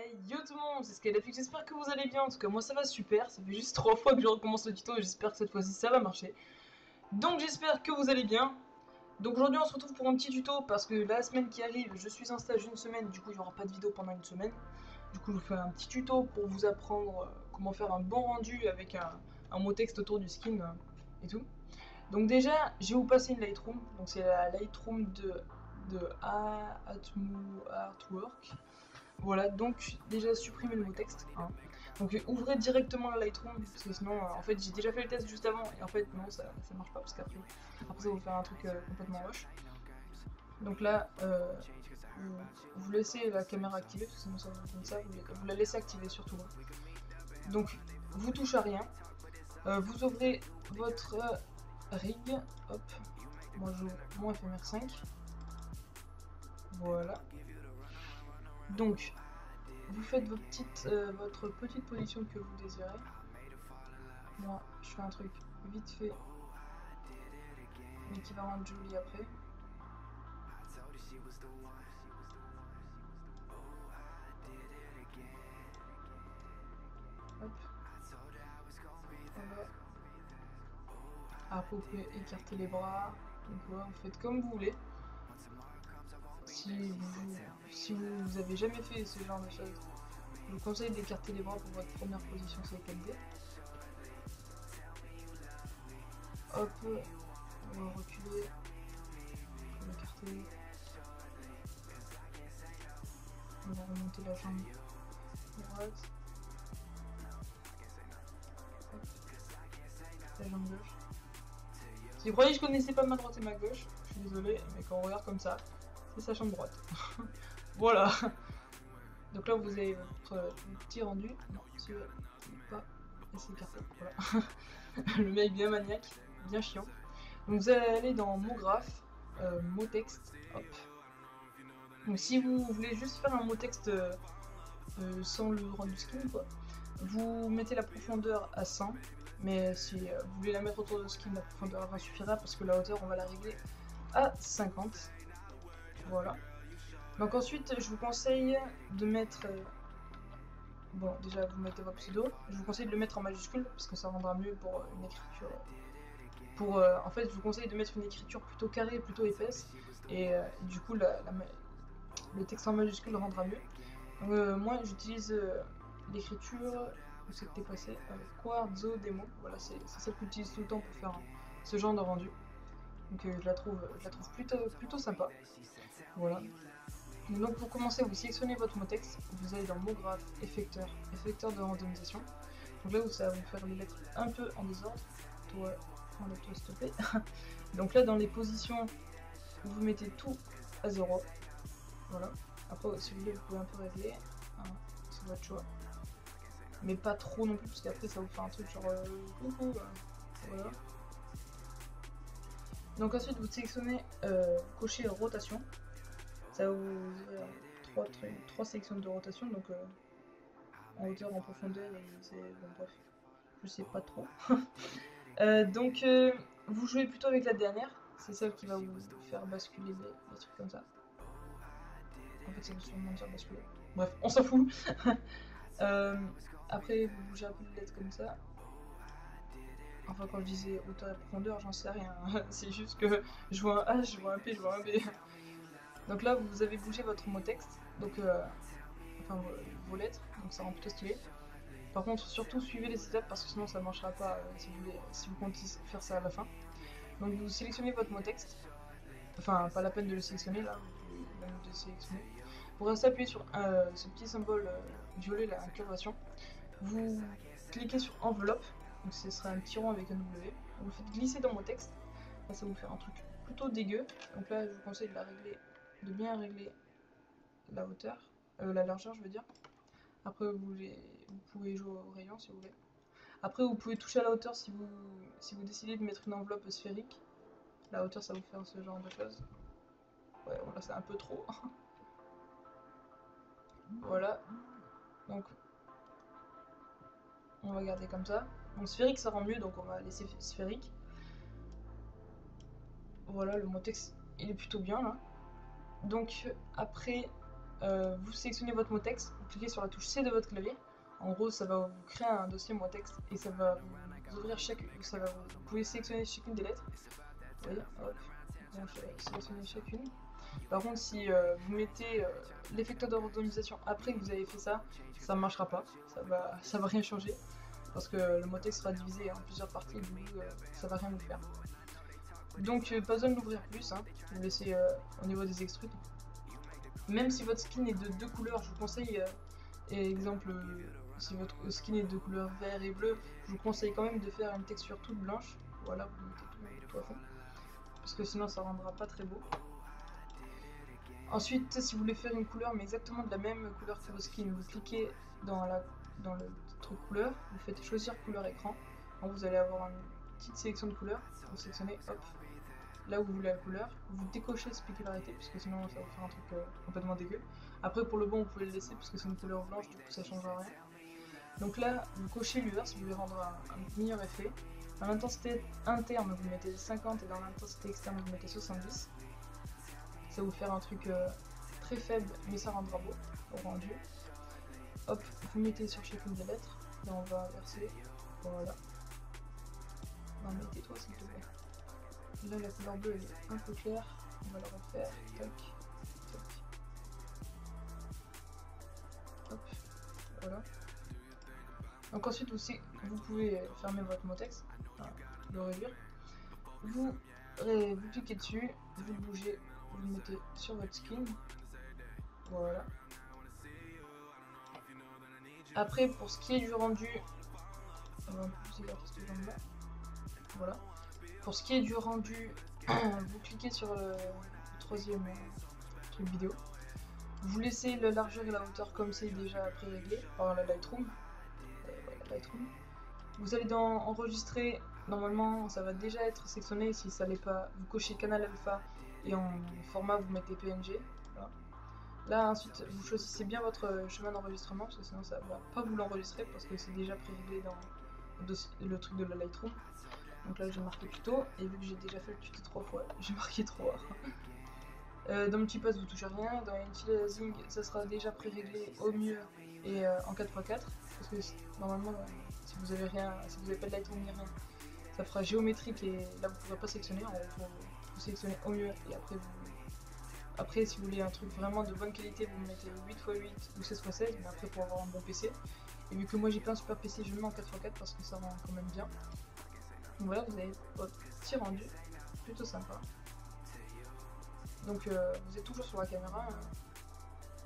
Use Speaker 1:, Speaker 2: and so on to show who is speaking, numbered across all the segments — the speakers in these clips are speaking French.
Speaker 1: Hey yo tout le monde, c'est Skydafix, j'espère que vous allez bien, en tout cas moi ça va super, ça fait juste 3 fois que je recommence le tuto et j'espère que cette fois-ci ça va marcher. Donc j'espère que vous allez bien. Donc aujourd'hui on se retrouve pour un petit tuto parce que la semaine qui arrive, je suis en stage une semaine, du coup il n'y aura pas de vidéo pendant une semaine. Du coup je vous fais un petit tuto pour vous apprendre comment faire un bon rendu avec un mot texte autour du skin et tout. Donc déjà, je vais vous passer une Lightroom, donc c'est la Lightroom de Atmo Artwork. Voilà, donc déjà supprimer le mot texte. Hein. Donc ouvrez directement la Lightroom, parce que sinon, en fait, j'ai déjà fait le test juste avant, et en fait, non, ça marche pas, parce qu'après, ça va vous faire un truc complètement rush. Donc là, vous laissez la caméra activée, parce que sinon ça va comme ça, vous la laissez activer surtout. Hein. Donc, vous touchez à rien. Vous ouvrez votre rig, hop, moi j'ouvre mon FMR5. Voilà. Donc, vous faites votre petite position que vous désirez. Moi, je fais un truc vite fait, mais qui va rendre joli après. Hop. Voilà. Après, vous pouvez écarter les bras. Donc voilà, vous faites comme vous voulez. Si vous avez jamais fait ce genre de choses, je vous conseille d'écarter les bras pour votre première position, c'est qualité. Hop, on va reculer, on va écarter. On va remonter la jambe droite. Hop. La jambe gauche. Si vous croyez que je connaissais pas ma droite et ma gauche, je suis désolé, mais quand on regarde comme ça, c'est sa jambe droite. Voilà. Donc là, vous avez votre petit rendu. Non, celui-là, pas. Et c'est écarté. Voilà. Le mec bien maniaque, bien chiant. Donc vous allez aller dans mot graphe, mot texte, hop. Donc si vous voulez juste faire un mot texte sans le rendu skin, quoi, vous mettez la profondeur à 100. Mais si vous voulez la mettre autour de skin, la profondeur va suffira parce que la hauteur on va la régler à 50. Voilà. Donc ensuite je vous conseille de mettre... bon déjà vous mettez votre pseudo. Je vous conseille de le mettre en majuscule parce que ça rendra mieux pour une écriture. En fait je vous conseille de mettre une écriture plutôt carrée, plutôt épaisse. Et du coup le texte en majuscule rendra mieux. Donc, moi j'utilise l'écriture... Où c'est que t'es passé Quarzo Demo, voilà, c'est celle que j'utilise tout le temps pour faire ce genre de rendu. Donc je la trouve plutôt sympa. Voilà. Donc pour commencer, vous sélectionnez votre mot texte, vous allez dans mot graphe, effecteur de randomisation. Donc là, ça va vous faire les lettres un peu en désordre. Toi, enlève-toi s'il te plaît. Donc là, dans les positions, vous mettez tout à 0. Voilà. Après, si vous voulez, vous pouvez un peu régler. Hein, c'est votre choix. Mais pas trop non plus, parce qu'après ça vous fait un truc genre voilà. Donc ensuite vous sélectionnez cocher rotation. Ça va vous ouvrir 3 sélections de rotation, donc en hauteur, en profondeur, c'est bon bref, je sais pas trop. Donc vous jouez plutôt avec la dernière, c'est celle qui va vous faire basculer les trucs comme ça. En fait ça veut sûrement dire basculer. Bref, on s'en fout. Après, vous bougez un peu les lettres comme ça. Enfin, quand je disais hauteur et profondeur, j'en sais rien. C'est juste que je vois un H, je vois un P, je vois un B. Donc là, vous avez bougé votre mot texte, donc enfin vos lettres, donc ça rend plutôt stylé. Par contre, surtout suivez les étapes parce que sinon ça ne marchera pas si vous comptez faire ça à la fin. Donc vous sélectionnez votre mot texte. Enfin, pas la peine de le sélectionner là, même de sélectionner. Vous restez appuyé sur ce petit symbole violet, la incurvation. Vous cliquez sur enveloppe, donc ce sera un petit rond avec un W. Vous le faites glisser dans mon texte. Là, ça va vous faire un truc plutôt dégueu. Donc là, je vous conseille de bien régler la hauteur, la largeur, je veux dire. Après, vous pouvez jouer au rayon si vous voulez. Après, vous pouvez toucher à la hauteur si vous décidez de mettre une enveloppe sphérique. La hauteur, ça va vous faire ce genre de choses. Ouais, bon, là, c'est un peu trop. Voilà. Donc, on va garder comme ça. Donc sphérique ça rend mieux, donc on va laisser sphérique. Voilà, le mot texte il est plutôt bien là. Donc après vous sélectionnez votre mot texte, vous cliquez sur la touche C de votre clavier. En gros, ça va vous créer un dossier mot texte et ça va vous ouvrir vous pouvez sélectionner chacune des lettres. Vous voyez, hop, donc sélectionner chacune. Par contre, si vous mettez l'effecteur d'organisation après que vous avez fait ça, ça ne marchera pas, ça va rien changer parce que le mot texte sera divisé en plusieurs parties, du coup ça va rien vous faire. Donc pas besoin de l'ouvrir plus, hein. Vous laissez au niveau des extrudes. Même si votre skin est de 2 couleurs, je vous conseille, exemple, si votre skin est de couleur vert et bleu, je vous conseille quand même de faire une texture toute blanche. Voilà, vous mettez tout à fond, parce que sinon ça rendra pas très beau. Ensuite, si vous voulez faire une couleur, mais exactement de la même couleur que vos skins, vous cliquez dans le truc couleur, vous faites choisir couleur écran. Donc vous allez avoir une petite sélection de couleurs, vous sélectionnez, hop, là où vous voulez la couleur, vous décochez spécularité, parce que sinon ça va faire un truc complètement dégueu. Après pour le bon, vous pouvez le laisser, parce que c'est une couleur blanche, du coup ça changera rien. Donc là, vous cochez lueur si vous voulez rendre un meilleur effet. Dans l'intensité interne, vous mettez 50 et dans l'intensité externe, vous mettez 70. Ça va vous faire un truc très faible, mais ça rendra beau au rendu. Hop, vous mettez sur chacune des lettres, là on va inverser, voilà. Non, mettez toi s'il te plaît. Là la couleur bleue elle est un peu claire, on va la refaire, tac, tac. Hop, voilà. Donc ensuite vous pouvez fermer votre mot texte, enfin, le réduire. Vous cliquez dessus, vous le bougez, vous le mettez sur votre skin, voilà. Après pour ce qui est du rendu, on va un peu plus écarter ce genre-là. Voilà. Pour ce qui est du rendu, vous cliquez sur le troisième truc vidéo. Vous laissez la largeur et la hauteur comme c'est déjà pré-réglé par la Lightroom. Vous allez dans enregistrer, normalement ça va déjà être sélectionné, si ça l'est pas, vous cochez canal alpha et en format vous mettez PNG. Voilà. Là ensuite vous choisissez bien votre chemin d'enregistrement parce que sinon ça va pas vous l'enregistrer parce que c'est déjà pré-réglé dans le truc de la Lightroom. Donc là j'ai marqué tuto et vu que j'ai déjà fait le tuto 3 fois, j'ai marqué 3. Dans Multipass vous touchez à rien, dans Anti-Aliasing ça sera déjà pré-réglé au mieux et en 4x4 parce que normalement si vous avez pas de Lightroom ni rien, ça fera géométrique et là vous pourrez pas sélectionner, vous sélectionnez au mieux et après si vous voulez un truc vraiment de bonne qualité vous mettez 8x8 ou 16x16 mais après pour avoir un bon PC. Et vu que moi j'ai pas un super PC je le mets en 4x4 parce que ça rend quand même bien. Donc voilà, vous avez votre petit rendu, plutôt sympa. Donc vous êtes toujours sur la caméra,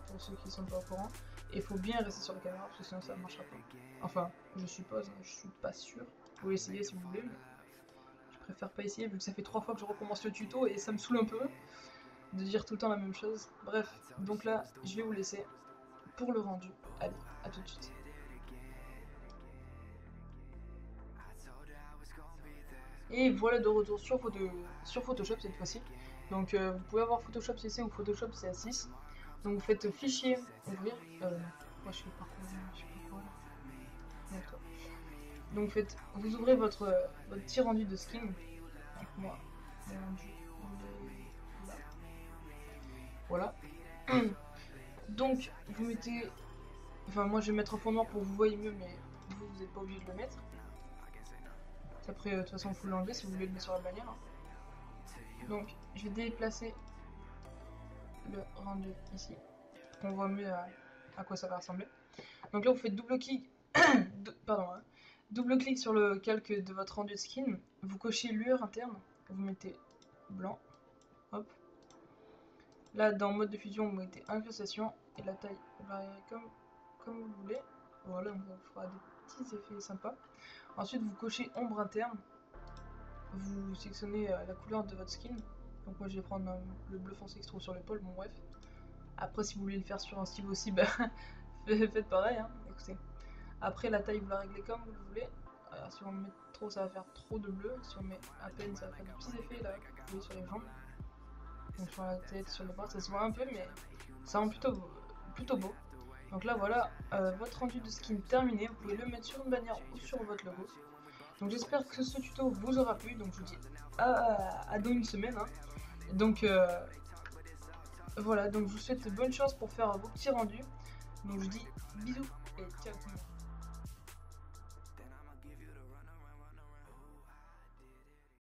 Speaker 1: pour ceux qui sont pas au courant. Et il faut bien rester sur la caméra parce que sinon ça ne marchera pas. Enfin, je suppose, je suis pas sûr. Vous pouvez essayer si vous voulez, mais je préfère pas essayer vu que ça fait 3 fois que je recommence le tuto et ça me saoule un peu de dire tout le temps la même chose. Bref, donc là, je vais vous laisser pour le rendu. Allez, à tout de suite. Et voilà de retour sur Photoshop cette fois-ci. Donc vous pouvez avoir Photoshop CC ou Photoshop CS6. Donc vous faites fichier, ouvrir. Moi je fais pas quoi. Donc vous ouvrez votre petit rendu de skin. Donc moi, le rendu là. Voilà. Donc vous mettez. Enfin moi je vais mettre en fond noir pour que vous voyez mieux, mais vous n'êtes pas obligé de le mettre. Après, de toute façon, il faut l'enlever si vous voulez le mettre sur la bannière. Donc, je vais déplacer le rendu ici, pour qu'on voit mieux à quoi ça va ressembler. Donc là, vous faites double-clic double-clic sur le calque de votre rendu de skin, vous cochez lueur interne, vous mettez blanc, hop. Là, dans mode de fusion, vous mettez incrustation, et la taille varierait comme vous voulez. Voilà, donc ça vous fera des petits effets sympas. Ensuite, vous cochez ombre interne. Vous sélectionnez la couleur de votre skin. Donc moi je vais prendre le bleu foncé qui se trouve sur l'épaule, bon bref. Après si vous voulez le faire sur un stylo aussi, bah faites pareil, hein. Écoutez. Après la taille vous la réglez comme vous voulez. Alors si on met trop ça va faire trop de bleu. Si on met à peine ça va faire des petits effets là, vous voyez sur les jambes. Donc sur la tête, sur les bras, ça se voit un peu mais ça rend plutôt beau. Donc là voilà, votre rendu de skin terminé, vous pouvez le mettre sur une bannière ou sur votre logo. Donc j'espère que ce tuto vous aura plu, donc je vous dis à dans une semaine. Hein. Donc Voilà, donc je vous souhaite bonne chance pour faire vos petits rendus. Donc je dis bisous.